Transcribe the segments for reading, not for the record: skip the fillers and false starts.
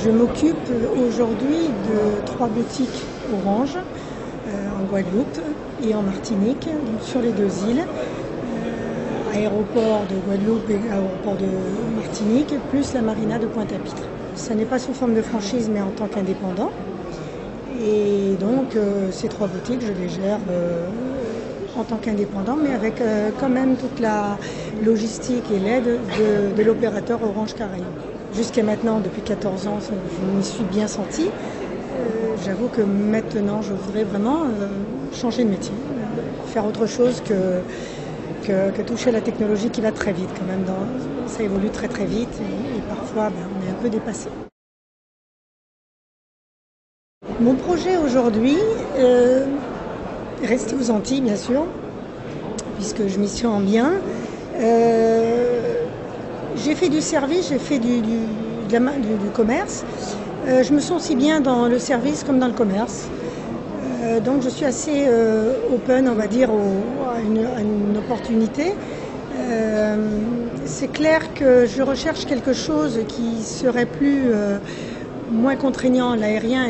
Je m'occupe aujourd'hui de 3 boutiques Orange en Guadeloupe et en Martinique, donc sur les 2 îles, aéroport de Guadeloupe et aéroport de Martinique, plus la marina de Pointe-à-Pitre. Ça n'est pas sous forme de franchise mais en tant qu'indépendant. Et donc ces 3 boutiques, je les gère en tant qu'indépendant, mais avec quand même toute la logistique et l'aide de l'opérateur Orange Caraïbes. Jusqu'à maintenant, depuis 14 ans, je m'y suis bien sentie. J'avoue que maintenant, je voudrais vraiment changer de métier, faire autre chose que toucher à la technologie qui va très vite quand même. Ça évolue très très vite et parfois on est un peu dépassé. Mon projet aujourd'hui, rester aux Antilles bien sûr, puisque je m'y sens bien. J'ai fait du service, j'ai fait du commerce. Je me sens aussi bien dans le service comme dans le commerce. Donc je suis assez open, on va dire, à une opportunité. C'est clair que je recherche quelque chose qui serait moins contraignant. L'aérien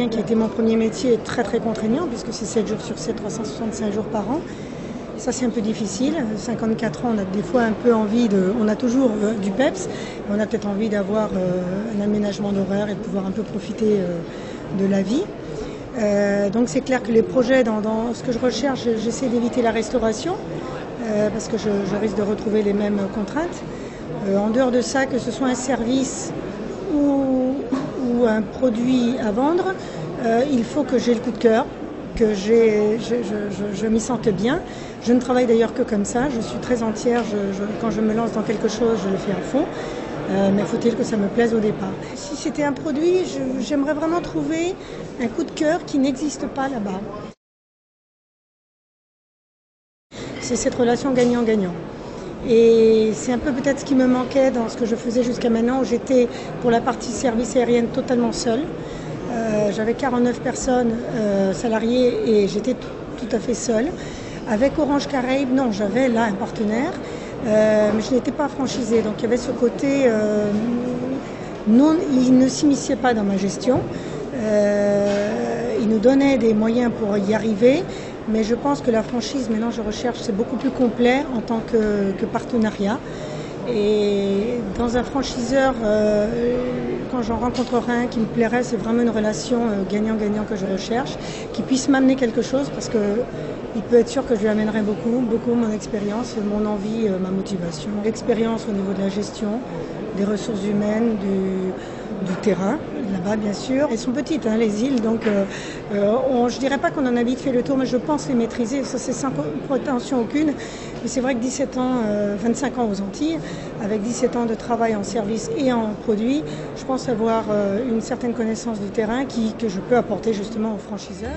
qui a été mon premier métier est très très contraignant puisque c'est 7 jours sur 7, 365 jours par an. Ça c'est un peu difficile. 54 ans, on a des fois un peu envie on a toujours du peps, on a peut-être envie d'avoir un aménagement d'horaire et de pouvoir un peu profiter de la vie. Donc c'est clair que les projets, dans ce que je recherche, j'essaie d'éviter la restauration parce que je risque de retrouver les mêmes contraintes. En dehors de ça, que ce soit un service ou un produit à vendre, il faut que j'ai le coup de cœur, que je m'y sente bien. Je ne travaille d'ailleurs que comme ça, je suis très entière, quand je me lance dans quelque chose, je le fais à fond. Mais faut-il que ça me plaise au départ. Si c'était un produit, j'aimerais vraiment trouver un coup de cœur qui n'existe pas là-bas. C'est cette relation gagnant-gagnant. Et c'est un peu peut-être ce qui me manquait dans ce que je faisais jusqu'à maintenant, où j'étais pour la partie service aérienne totalement seule. J'avais 49 personnes salariées et j'étais tout à fait seule. Avec Orange Caraïbes, non, j'avais là un partenaire, mais je n'étais pas franchisée. Donc il y avait ce côté, il ne s'immisçait pas dans ma gestion. Il nous donnait des moyens pour y arriver. Mais je pense que la franchise, maintenant je recherche, c'est beaucoup plus complet en tant que partenariat. Et dans un franchiseur, quand j'en rencontrerai un qui me plairait, c'est vraiment une relation gagnant-gagnant que je recherche, qui puisse m'amener quelque chose, parce qu'il peut être sûr que je lui amènerai beaucoup mon expérience, mon envie, ma motivation. L'expérience au niveau de la gestion, des ressources humaines, du terrain, là-bas bien sûr. Elles sont petites, hein, les îles, donc je dirais pas qu'on en a vite fait le tour, mais je pense les maîtriser, ça c'est sans prétention aucune. Mais c'est vrai que 17 ans, 25 ans aux Antilles, avec 17 ans de travail en service et en produit, je pense avoir une certaine connaissance du terrain que je peux apporter justement aux franchiseurs.